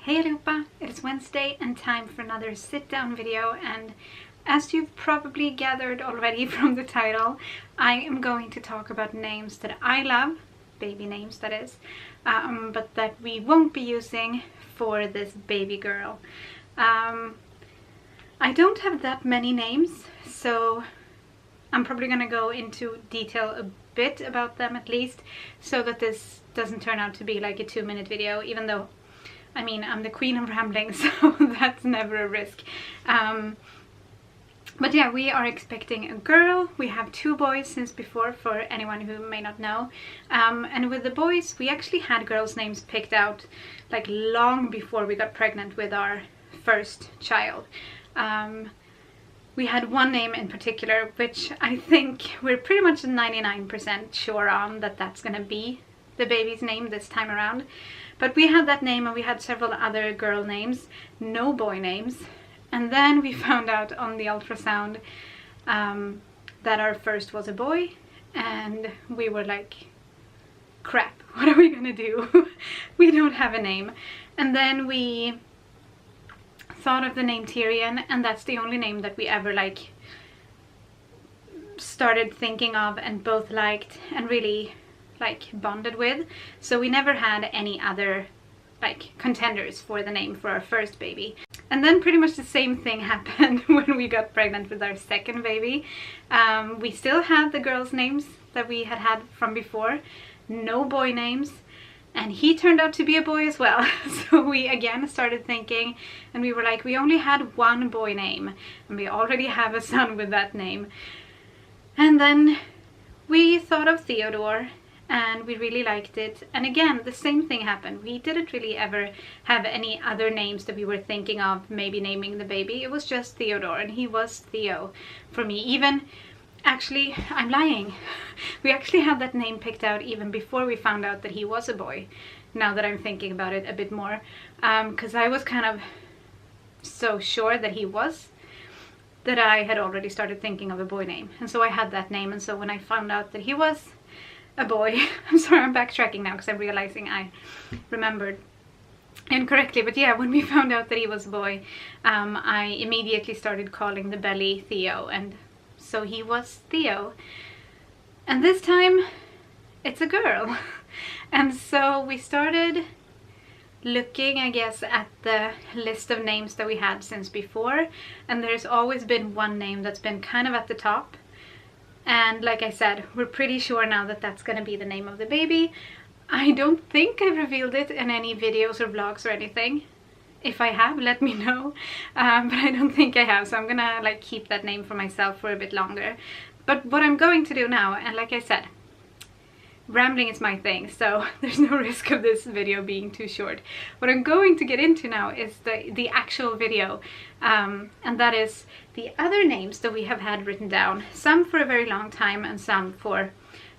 Hey allihopa, it is Wednesday and time for another sit-down video, and as you've probably gathered already from the title, I am going to talk about names that I love, baby names that is, but that we won't be using for this baby girl. I don't have that many names, so I'm probably going to go into detail a bit about them at least, so that this doesn't turn out to be like a 2-minute video, even though I mean, I'm the queen of rambling, so that's never a risk. But yeah, we are expecting a girl. We have 2 boys since before, for anyone who may not know. And with the boys, we actually had girls' names picked out like long before we got pregnant with our first child. We had one name in particular, which I think we're pretty much 99% sure on that that's gonna be the baby's name this time around. But we had that name and we had several other girl names, no boy names. And then we found out on the ultrasound that our first was a boy, and we were like, crap, what are we gonna do? We don't have a name. And then we thought of the name Tyrion, and that's the only name that we ever like started thinking of and both liked and really like bonded with. So we never had any other like contenders for the name for our first baby. And then pretty much the same thing happened when we got pregnant with our second baby. We still had the girls' names that we had had from before, no boy names, and he turned out to be a boy as well. So we again started thinking, and we were like, we only had one boy name and we already have a son with that name. And then we thought of Theodore, and we really liked it. And again, the same thing happened. We didn't really ever have any other names that we were thinking of maybe naming the baby. It was just Theodore, and he was Theo for me. Even, actually, I'm lying. We actually had that name picked out even before we found out that he was a boy, now that I'm thinking about it a bit more. Because I was kind of so sure that he was, that I had already started thinking of a boy name. And so I had that name, and so when I found out that he was a boy, I'm sorry, I'm backtracking now because I'm realizing I remembered incorrectly, but yeah, when we found out that he was a boy, I immediately started calling the belly Theo, and so he was Theo. And this time it's a girl. And so we started looking, I guess, at the list of names that we had since before, and there's always been one name that's been kind of at the top. And like I said, we're pretty sure now that that's going to be the name of the baby. I don't think I've revealed it in any videos or vlogs or anything. If I have, let me know. But I don't think I have, so I'm gonna like keep that name for myself for a bit longer. But what I'm going to do now, and like I said, rambling is my thing, so there's no risk of this video being too short. What I'm going to get into now is the actual video, and that is the other names that we have had written down, some for a very long time and some for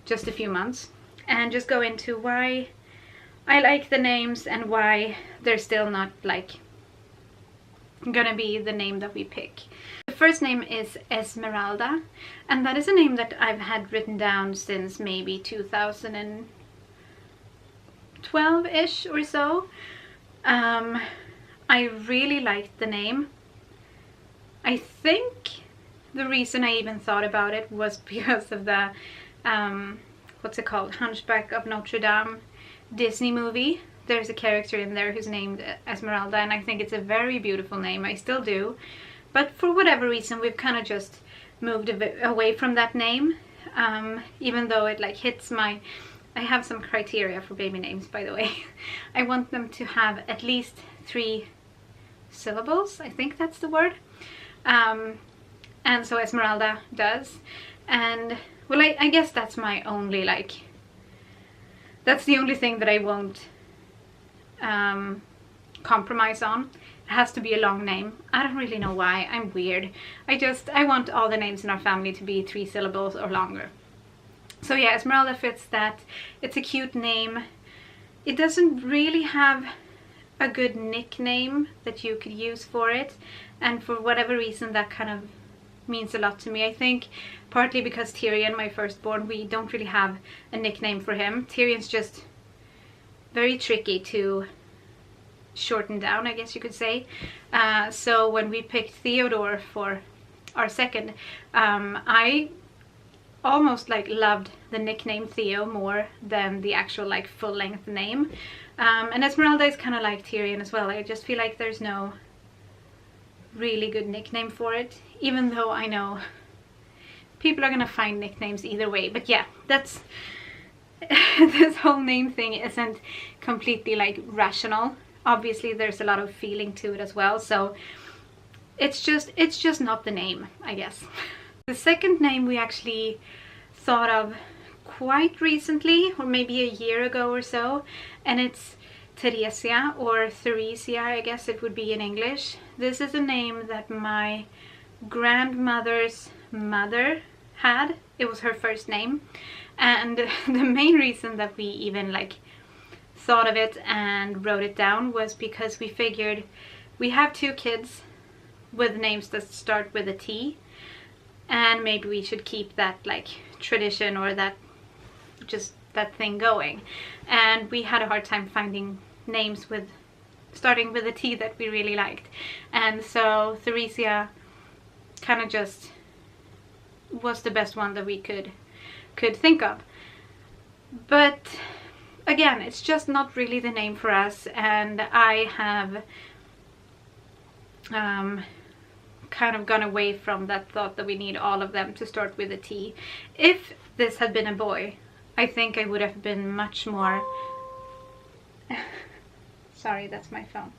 just a few months, and just go into why I like the names and why they're still not like gonna be the name that we pick. The first name is Esmeralda, and that is a name that I've had written down since maybe 2012-ish or so. I really liked the name. I think the reason I even thought about it was because of the, what's it called, Hunchback of Notre Dame Disney movie. There's a character in there who's named Esmeralda, and I think it's a very beautiful name. I still do. But for whatever reason, we've kind of just moved a bit away from that name, even though it like hits my... I have some criteria for baby names, by the way. I want them to have at least 3 syllables. I think that's the word. And so Esmeralda does. And, well, I guess that's my only, like... That's the only thing that I won't compromise on. It has to be a long name. I don't really know why. I'm weird. I want all the names in our family to be 3 syllables or longer. So yeah, Esmeralda fits that. It's a cute name. It doesn't really have a good nickname that you could use for it, and for whatever reason that kind of means a lot to me. I think partly because Tyrion, my firstborn, we don't really have a nickname for him. Tyrion's just very tricky to shortened down, I guess you could say. So when we picked Theodore for our second, I almost like loved the nickname Theo more than the actual like full-length name. And Esmeralda is kind of like Tyrion as well. I just feel like there's no really good nickname for it, even though I know people are gonna find nicknames either way. But yeah, that's this whole name thing isn't completely like rational. Obviously there's a lot of feeling to it as well, so it's just not the name, I guess. The second name we actually thought of quite recently, or maybe a year ago or so, and it's Theresia, or Theresia I guess it would be in English. This is a name that my grandmother's mother had. It was her first name, and the main reason that we even like thought of it and wrote it down was because we figured we have 2 kids with names that start with a T, and maybe we should keep that like tradition, or that just that thing going. And we had a hard time finding names with starting with a T that we really liked, and so Theresia kind of just was the best one that we could think of. But again, it's just not really the name for us, and I have kind of gone away from that thought that we need all of them to start with a T. If this had been a boy, I think I would have been much more sorry, that's my phone.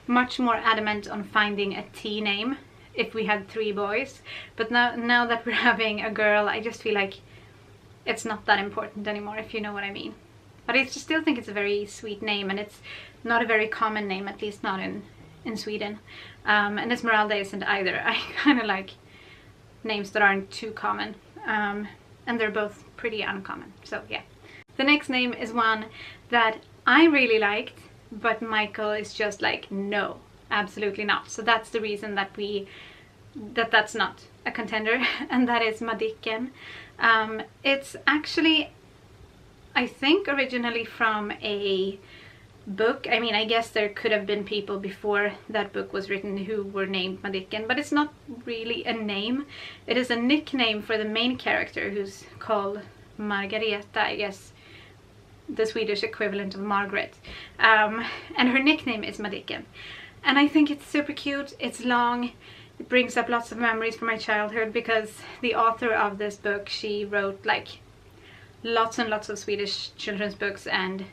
Much more adamant on finding a T name if we had 3 boys. But now that we're having a girl, I just feel like it's not that important anymore, if you know what I mean. But I still think it's a very sweet name, and it's not a very common name, at least not in Sweden. And Esmeralda isn't either. I kind of like names that aren't too common, and they're both pretty uncommon, so yeah. The next name is one that I really liked, but Michael is just like, no, absolutely not. So that's the reason that that's not a contender, and that is Madicken. It's actually, I think, originally from a book. I mean, I guess there could have been people before that book was written who were named Madicken, but it's not really a name. It is a nickname for the main character, who's called Margareta, I guess, the Swedish equivalent of Margaret. And her nickname is Madicken. And I think it's super cute. It's long. It brings up lots of memories from my childhood, because the author of this book, she wrote like lots and lots of Swedish children's books, and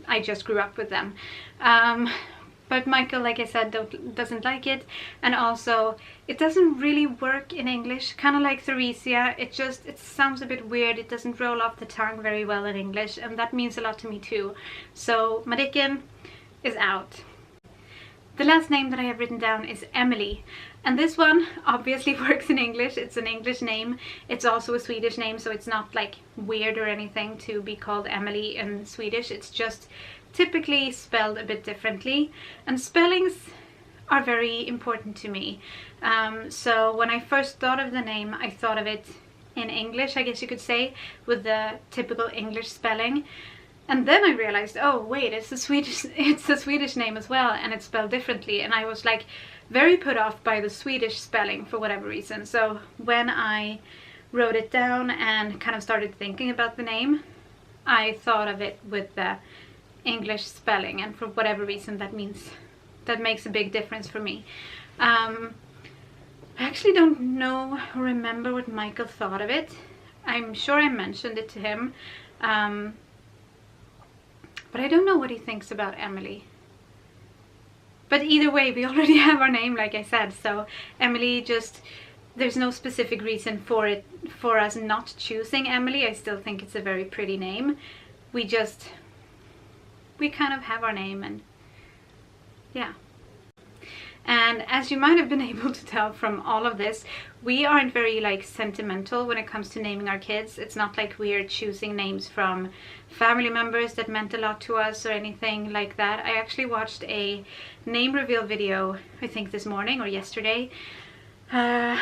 I just grew up with them. But Michael, like I said, doesn't like it, and also it doesn't really work in English. Kind of like Theresia, it sounds a bit weird. It doesn't roll off the tongue very well in English, and that means a lot to me too. So Madicken is out. The last name that I have written down is Emily, and this one obviously works in English. It's an English name. It's also a Swedish name, so it's not like weird or anything to be called Emily in Swedish. It's just typically spelled a bit differently, and spellings are very important to me. So when I first thought of the name, I thought of it in English, I guess you could say, with the typical English spelling. And then I realized, oh wait, it's a Swedish name as well, and it's spelled differently. And I was like very put off by the Swedish spelling for whatever reason. So when I wrote it down and kind of started thinking about the name, I thought of it with the English spelling, and for whatever reason that makes a big difference for me. I actually don't know or remember what Michael thought of it. I'm sure I mentioned it to him, but I don't know what he thinks about Emily. But either way, we already have our name, like I said, so Emily, just there's no specific reason for us not choosing Emily. I still think it's a very pretty name. We kind of have our name, and yeah. And as you might have been able to tell from all of this, we aren't very like sentimental when it comes to naming our kids. It's not like we're choosing names from family members that meant a lot to us or anything like that. I actually watched a name reveal video, I think this morning or yesterday. I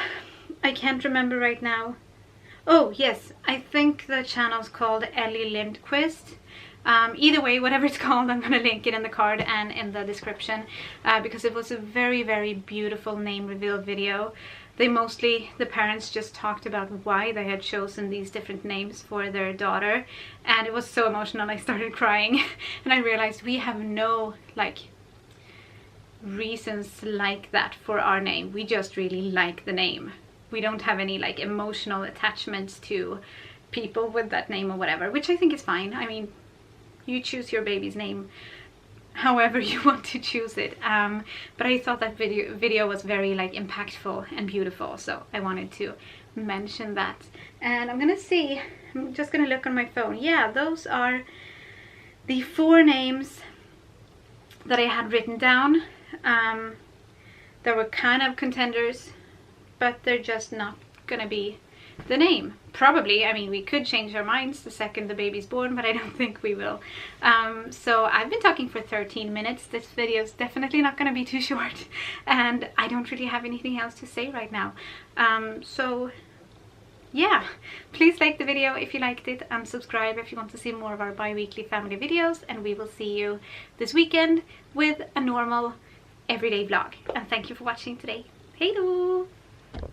can't remember right now. Oh yes, I think the channel's called Ellie Lindquist. Either way, whatever it's called, I'm gonna link it in the card and in the description, because it was a very, very beautiful name reveal video. The parents just talked about why they had chosen these different names for their daughter, and it was so emotional. I started crying and I realized we have no like reasons like that for our name. We just really like the name. We don't have any like emotional attachments to people with that name or whatever, which I think is fine. I mean, you choose your baby's name however you want to choose it, but I thought that video was very like impactful and beautiful, so I wanted to mention that. And I'm just gonna look on my phone. Yeah, those are the 4 names that I had written down. There were kind of contenders, but they're just not gonna be the name. Probably, I mean, we could change our minds the second the baby's born, but I don't think we will. So I've been talking for 13 minutes. This video is definitely not going to be too short, and I don't really have anything else to say right now. So yeah, please like the video if you liked it, and subscribe if you want to see more of our bi-weekly family videos, and we will see you this weekend with a normal everyday vlog. And thank you for watching today. Hej då!